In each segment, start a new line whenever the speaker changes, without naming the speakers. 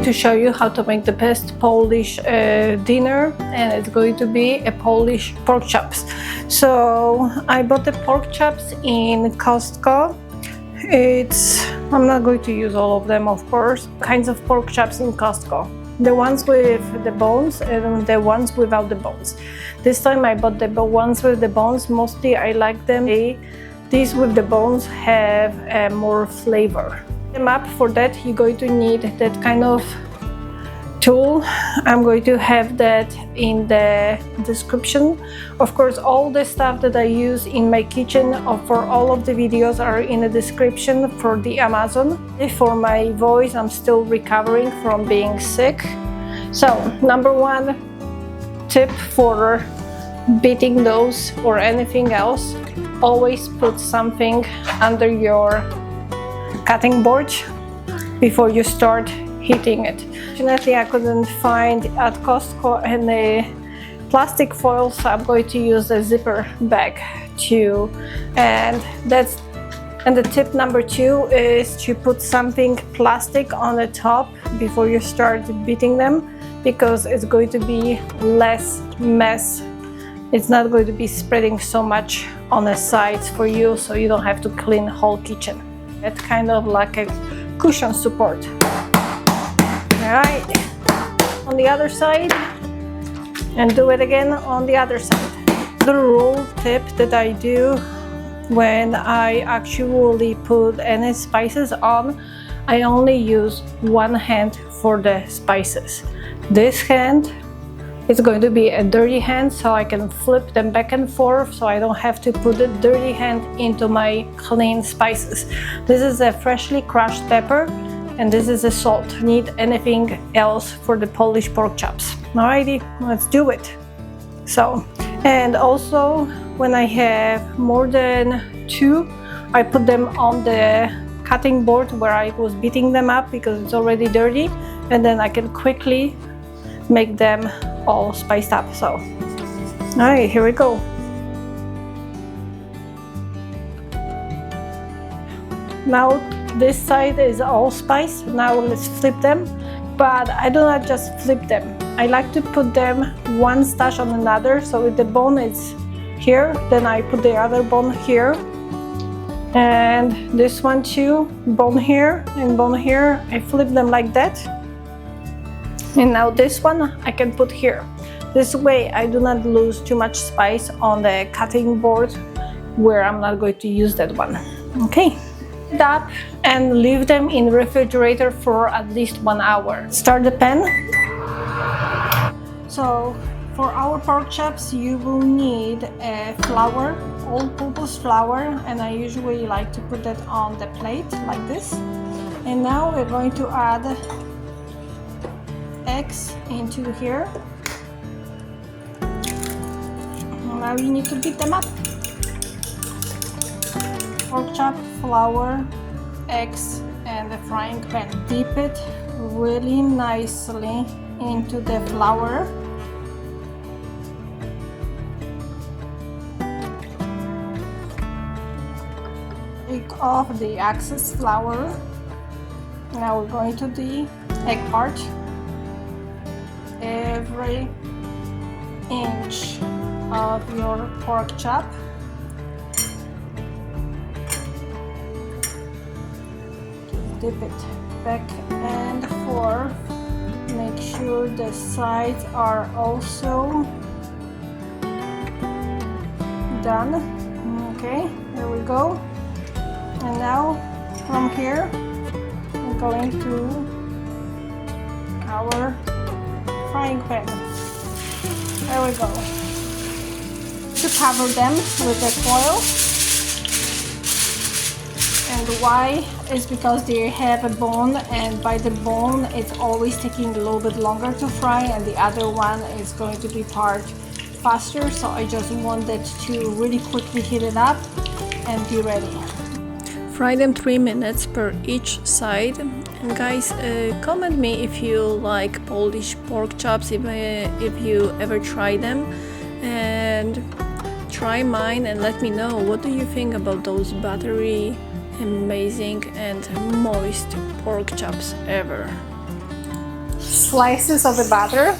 to show you how to make the best Polish dinner, and it's going to be a Polish pork chops. So I bought the pork chops in Costco. I'm not going to use all of them, of course. Kinds of pork chops in Costco. The ones with the bones and the ones without the bones. This time I bought the ones with the bones. Mostly I like them. These with the bones have more flavor. For that you're going to need that kind of tool. I'm going to have that in the description. Of course, all the stuff that I use in my kitchen for all of the videos are in the description for the Amazon. For my voice, I'm still recovering from being sick. So, number one tip for beating those or anything else, always put something under your cutting board before you start heating it. Fortunately, I couldn't find at Costco any plastic foil, so I'm going to use a zipper bag too. And the tip number two is to put something plastic on the top before you start beating them, because it's going to be less mess. It's not going to be spreading so much on the sides for you, so you don't have to clean the whole kitchen. It's kind of like a cushion support. Alright, on the other side, and do it again on the other side. The rule tip that I do when I actually put any spices on, I only use one hand for the spices. This hand is going to be a dirty hand, so I can flip them back and forth, so I don't have to put the dirty hand into my clean spices. This is a freshly crushed pepper, and this is a salt. Need anything else for the Polish pork chops. Alrighty, let's do it. So, and also when I have more than two, I put them on the cutting board where I was beating them up because it's already dirty, and then I can quickly make them all spiced up. So, alright, here we go. Now this side is all spiced. Now let's flip them, but I do not just flip them. I like to put them one stash on another, so if the bone is here, then I put the other bone here, and this one too, bone here and bone here. I flip them like that, and now this one I can put here. This way I do not lose too much spice on the cutting board where I'm not going to use that one. Okay. Up and leave them in the refrigerator for at least 1 hour. Start the pan. So for our pork chops you will need a flour, all-purpose flour, and I usually like to put that on the plate like this. And now we're going to add eggs into here. Now you need to beat them up. Pork chop, flour, eggs, and the frying pan. Dip it really nicely into the flour. Take off the excess flour. Now we're going to the egg part. Every inch of your pork chop. Dip it back and forth. Make sure the sides are also done. Okay, there we go. And now from here we're going to our frying pan. There we go. To cover them with the foil. And why is because they have a bone, and by the bone it's always taking a little bit longer to fry, and the other one is going to be part faster. So I just wanted to really quickly heat it up and be ready. Fry them 3 minutes per each side. And guys, comment me if you like Polish pork chops, if you ever try them, and try mine and let me know what do you think about those buttery, amazing and moist pork chops ever. slices of the butter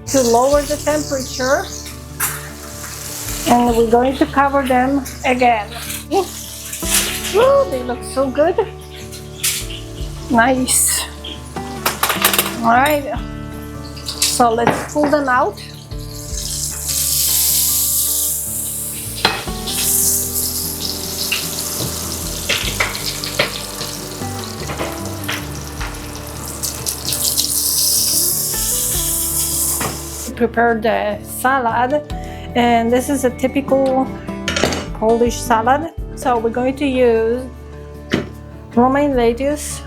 to lower the temperature, and we're going to cover them again. Ooh, they look so good. Nice. All right, so let's pull them out. Prepare the salad, and this is a typical Polish salad. So we're going to use romaine lettuce,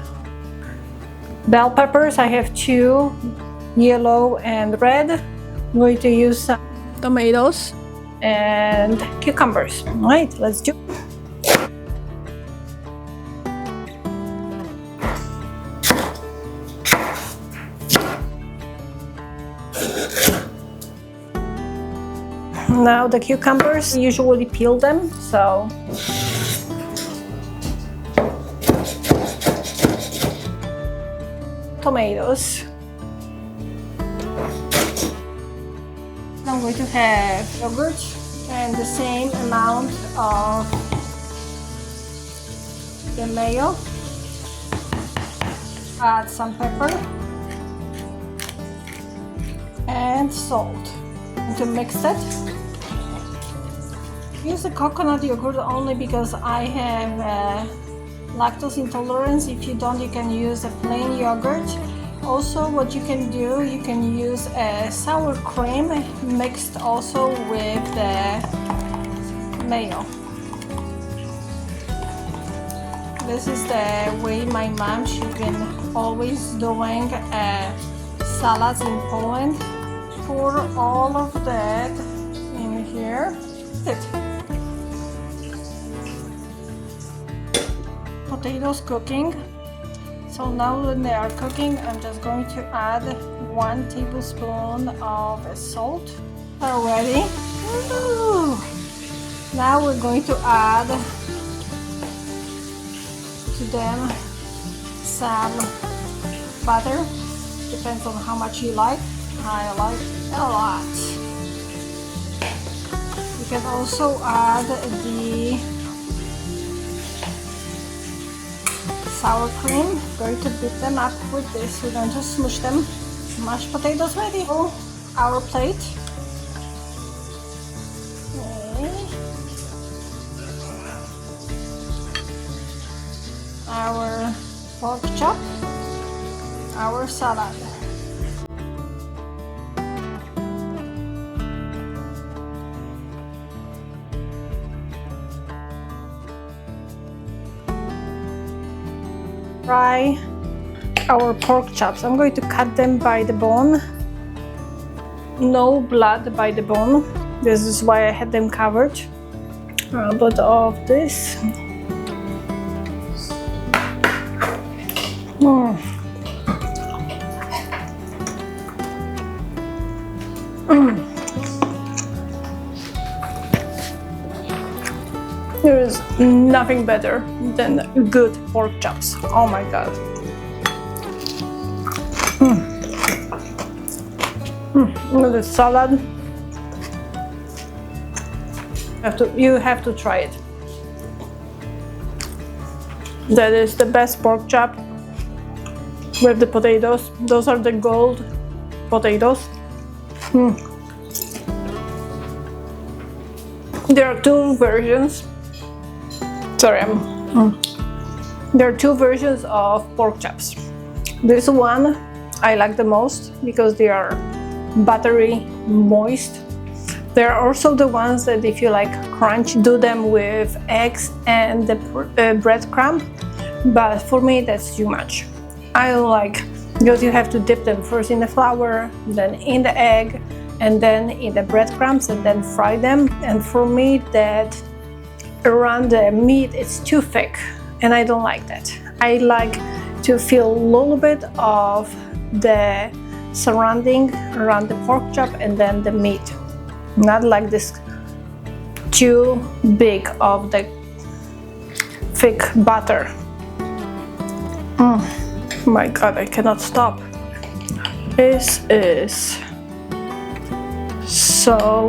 bell peppers. I have 2, yellow and red. I'm going to use some tomatoes and cucumbers. All right, let's do it. Now the cucumbers, usually peel them, so tomatoes. I'm going to have yogurt and the same amount of the mayo. Add some pepper and salt to mix it. Use the coconut yogurt only because I have lactose intolerance. If you don't, you can use a plain yogurt. Also, what you can do, you can use a sour cream mixed also with the mayo. This is the way my mom, she's been always doing salads in Poland. Pour all of that in here. Potatoes cooking. So now when they are cooking, I'm just going to add 1 tablespoon of salt. Are ready? Ooh. Now we're going to add to them some butter. Depends on how much you like. I like a lot. You can also add the sour cream. Going to beat them up with this. We're going to smush them. Mashed potatoes ready. Oh, our plate. Okay. Our pork chop. Our salad. Fry our pork chops. I'm going to cut them by the bone. No blood by the bone. This is why I had them covered. A bit of this. There is nothing better than good pork chops. Oh my god. The salad. You have to try it. That is the best pork chop with the potatoes. Those are the gold potatoes. There are 2 versions. Sorry, there are 2 versions of pork chops. This one I like the most because they are buttery, moist. There are also the ones that if you like crunch, do them with eggs and the breadcrumb. But for me, that's too much. I like, because you have to dip them first in the flour, then in the egg, and then in the breadcrumbs, and then fry them. And for me, that around the meat, it's too thick, and I don't like that. I like to feel a little bit of the surrounding around the pork chop and then the meat. Not like this too big of the thick butter. My God, I cannot stop. This is so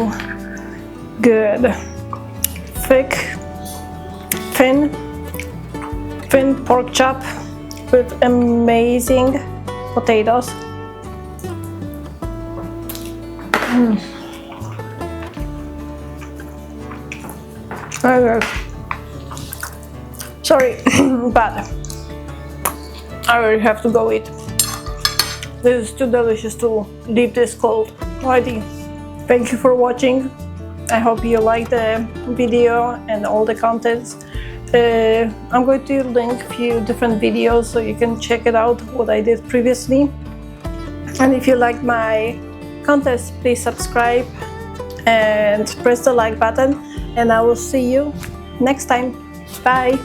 good. Thick, thin pork chop with amazing potatoes. Very good. Sorry, but I really have to go eat. This is too delicious to leave this cold. Alrighty, thank you for watching. I hope you liked the video and all the contents. I'm going to link a few different videos so you can check it out what I did previously. And if you like my contest, please subscribe and press the like button, and I will see you next time. Bye.